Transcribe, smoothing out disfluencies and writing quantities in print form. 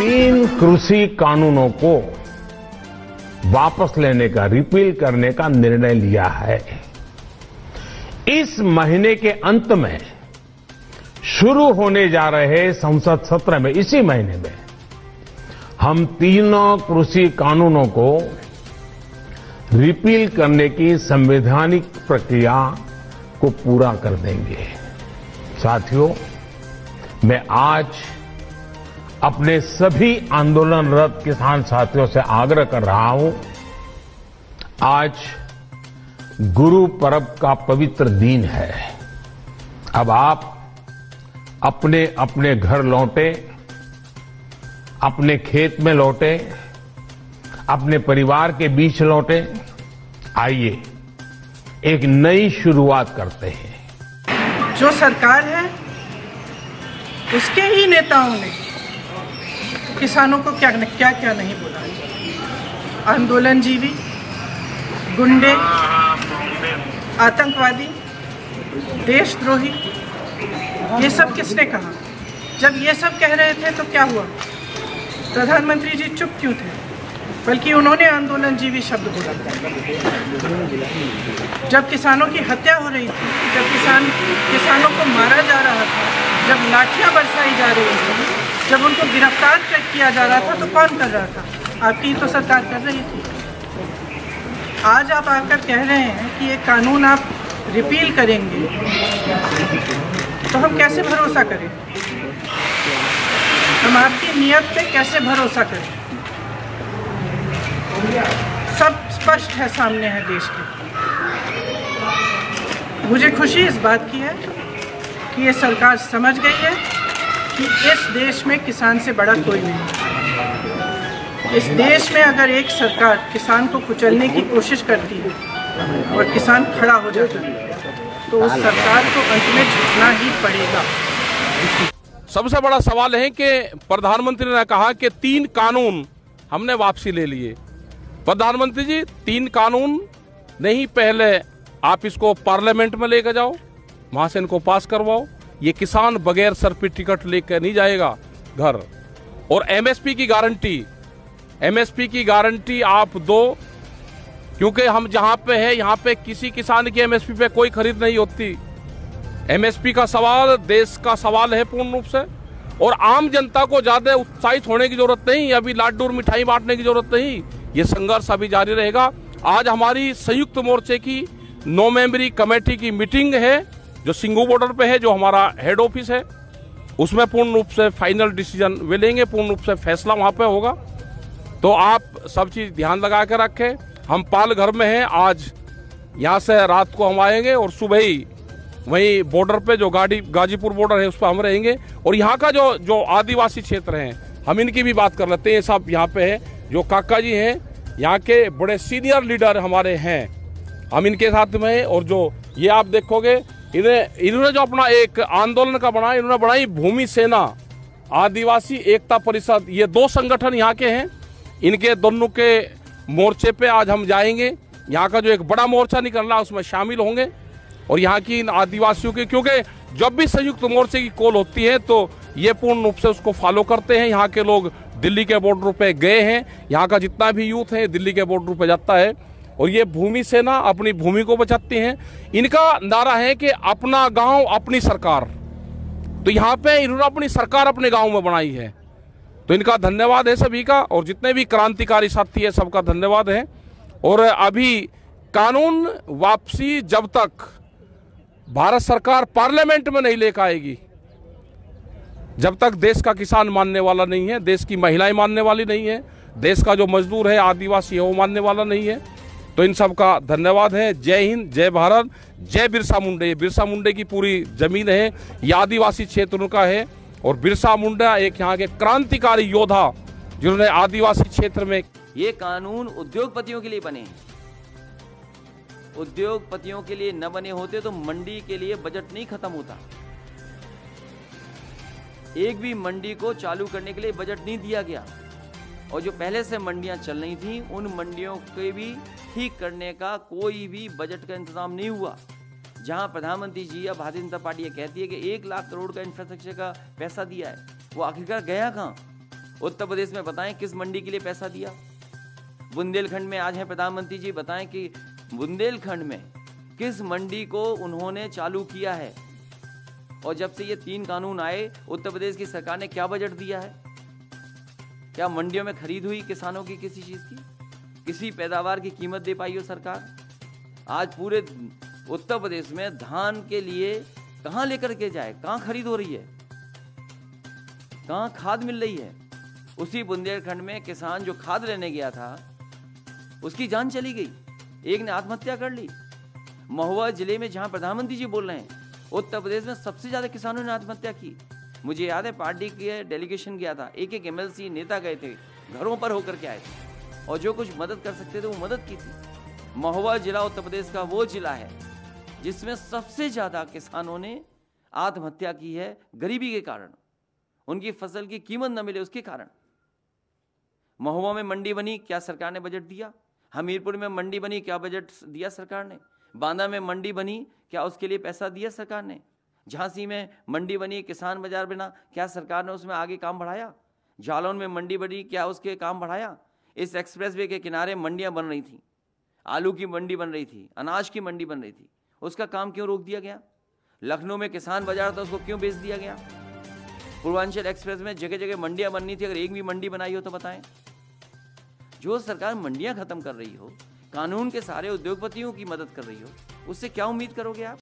3 कृषि कानूनों को वापस लेने का, रिपील करने का निर्णय लिया है। इस महीने के अंत में शुरू होने जा रहे संसद सत्र में, इसी महीने में, हम तीनों कृषि कानूनों को रिपील करने की संवैधानिक प्रक्रिया को पूरा कर देंगे। साथियों, मैं आज अपने सभी आंदोलनरत किसान साथियों से आग्रह कर रहा हूं, आज गुरु पर्व का पवित्र दिन है। अब आप अपने अपने घर लौटे, अपने खेत में लौटे, अपने परिवार के बीच लौटे। आइए एक नई शुरुआत करते हैं। जो सरकार है उसके ही नेताओं ने किसानों को क्या क्या नहीं बोला। आंदोलनजीवी, गुंडे, आतंकवादी, देशद्रोही, ये सब किसने कहा? जब ये सब कह रहे थे तो क्या हुआ? प्रधानमंत्री जी चुप क्यों थे? बल्कि उन्होंने आंदोलनजीवी शब्द बोला। जब किसानों की हत्या हो रही थी, जब किसानों को मारा जा रहा था, जब लाठियां बरसाई जा रही थी, जब उनको गिरफ्तार किया जा रहा था, तो कौन कर रहा था? आपकी तो सरकार कर रही थी। आज आप आकर कह रहे हैं कि ये कानून आप रिपील करेंगे, तो हम कैसे भरोसा करें? हम आपकी नीयत पे कैसे भरोसा करें? सब स्पष्ट है, सामने है देश के। मुझे खुशी इस बात की है कि ये सरकार समझ गई है कि इस देश में किसान से बड़ा कोई नहीं। इस देश में अगर एक सरकार किसान को कुचलने की कोशिश करती है और किसान खड़ा हो जाता है, तो उस सरकार को अंत में झुकना ही पड़ेगा। सबसे बड़ा सवाल है कि प्रधानमंत्री ने कहा कि 3 कानून हमने वापसी ले लिए। प्रधानमंत्री जी, 3 कानून नहीं, पहले आप इसको पार्लियामेंट में लेकर जाओ, वहां से इनको पास करवाओ। ये किसान बगैर सर पे टिकट लेकर नहीं जाएगा घर। और एमएसपी की गारंटी आप दो, क्योंकि हम जहां पे है, यहां पे किसी किसान की एमएसपी पे कोई खरीद नहीं होती। एमएसपी का सवाल देश का सवाल है पूर्ण रूप से, और आम जनता को ज्यादा उत्साहित होने की जरूरत नहीं, अभी लाडू और मिठाई बांटने की जरूरत नहीं। ये संघर्ष अभी जारी रहेगा। आज हमारी संयुक्त मोर्चे की 9 मेंबरी कमेटी की मीटिंग है, जो सिंगू बॉर्डर पे है, जो हमारा हेड ऑफिस है। उसमें पूर्ण रूप से फाइनल डिसीजन वे लेंगे, पूर्ण रूप से फैसला वहां पे होगा। तो आप सब चीज ध्यान लगा के रखें। हम पालघर में हैं, आज यहाँ से रात को हम आएंगे और सुबह ही वहीं बॉर्डर पे जो गाजीपुर बॉर्डर है उस पर हम रहेंगे। और यहाँ का जो आदिवासी क्षेत्र हैं, हम इनकी भी बात कर लेते हैं। सब यहाँ पे है, जो काका जी हैं, यहाँ के बड़े सीनियर लीडर हमारे हैं, हम इनके साथ में हैं। और जो ये आप देखोगे, इन्होंने जो अपना एक आंदोलन का बनाया, इन्होंने बनाई भूमि सेना आदिवासी एकता परिषद। ये 2 संगठन यहाँ के हैं। इनके दोनों के मोर्चे पे आज हम जाएंगे। यहाँ का जो एक बड़ा मोर्चा निकल रहा है उसमें शामिल होंगे, और यहाँ की इन आदिवासियों के, क्योंकि जब भी संयुक्त मोर्चे की कॉल होती है तो ये पूर्ण रूप से उसको फॉलो करते हैं। यहाँ के लोग दिल्ली के बॉर्डर पे गए हैं, यहाँ का जितना भी यूथ है दिल्ली के बॉर्डर पे जाता है। और ये भूमि सेना अपनी भूमि को बचाती हैं। इनका नारा है कि अपना गांव अपनी सरकार। तो यहाँ पे इन्होंने अपनी सरकार अपने गांव में बनाई है। तो इनका धन्यवाद है सभी का, और जितने भी क्रांतिकारी साथी है सबका धन्यवाद है। और अभी कानून वापसी जब तक भारत सरकार पार्लियामेंट में नहीं लेकर आएगी, जब तक देश का किसान मानने वाला नहीं है, देश की महिलाएं मानने वाली नहीं है, देश का जो मजदूर है, आदिवासी है, वो मानने वाला नहीं है। तो इन सब का धन्यवाद है। जय हिंद, जय भारत, जय बिरसा मुंडे। बिरसा मुंडे की पूरी जमीन है, ये आदिवासी क्षेत्र का है। और बिरसा मुंडा एक यहाँ के क्रांतिकारी योद्धा, जिन्होंने आदिवासी क्षेत्र में। ये कानून उद्योगपतियों के लिए बने हैं। उद्योगपतियों के लिए न बने होते तो मंडी के लिए बजट नहीं खत्म होता। एक भी मंडी को चालू करने के लिए बजट नहीं दिया गया, और जो पहले से मंडियां चल रही थी उन मंडियों के भी ठीक करने का कोई भी बजट का इंतजाम नहीं हुआ। जहां प्रधानमंत्री जी या भारतीय जनता पार्टी ये कहती है कि 1 लाख करोड़ का इंफ्रास्ट्रक्चर का पैसा दिया है, वो आखिरकार गया कहां? उत्तर प्रदेश में बताएं किस मंडी के लिए पैसा दिया। बुंदेलखंड में आज है प्रधानमंत्री जी, बताएं कि बुंदेलखंड में किस मंडी को उन्होंने चालू किया है। और जब से ये 3 कानून आए, उत्तर प्रदेश की सरकार ने क्या बजट दिया है? क्या मंडियों में खरीद हुई किसानों की किसी चीज की? किसी पैदावार की कीमत दे पाई हो सरकार? आज पूरे उत्तर प्रदेश में धान के लिए कहां लेकर के जाए, कहां खरीद हो रही है, कहां खाद मिल रही है? उसी बुंदेलखंड में किसान जो खाद लेने गया था उसकी जान चली गई, एक ने आत्महत्या कर ली। महुआ जिले में जहां प्रधानमंत्री जी बोल रहे हैं, उत्तर प्रदेश में सबसे ज्यादा किसानों ने आत्महत्या की। मुझे याद है पार्टी के डेलीगेशन गया था, एक एमएलसी नेता गए थे, घरों पर होकर के आए थे और जो कुछ मदद कर सकते थे वो मदद की थी। महुआ जिला उत्तर प्रदेश का वो जिला है जिसमें सबसे ज्यादा किसानों ने आत्महत्या की है, गरीबी के कारण, उनकी फसल की कीमत न मिले उसके कारण। महुआ में मंडी बनी, क्या सरकार ने बजट दिया? हमीरपुर में मंडी बनी, क्या बजट दिया सरकार ने? बांदा में मंडी बनी, क्या उसके लिए पैसा दिया सरकार ने? झांसी में मंडी बनी, किसान बाजार बना, क्या सरकार ने उसमें आगे काम बढ़ाया? जालौन में मंडी बनी, क्या उसके काम बढ़ाया? इस एक्सप्रेसवे के किनारे मंडियां बन रही थी, आलू की मंडी बन रही थी, अनाज की मंडी बन रही थी, उसका काम क्यों रोक दिया गया? लखनऊ में किसान बाजार था, उसको क्यों बेच दिया गया? पूर्वांचल एक्सप्रेस में जगह जगह मंडियां बननी थी, अगर एक भी मंडी बनाई हो तो बताएं। जो सरकार मंडियां खत्म कर रही हो, कानून के सारे उद्योगपतियों की मदद कर रही हो, उससे क्या उम्मीद करोगे आप?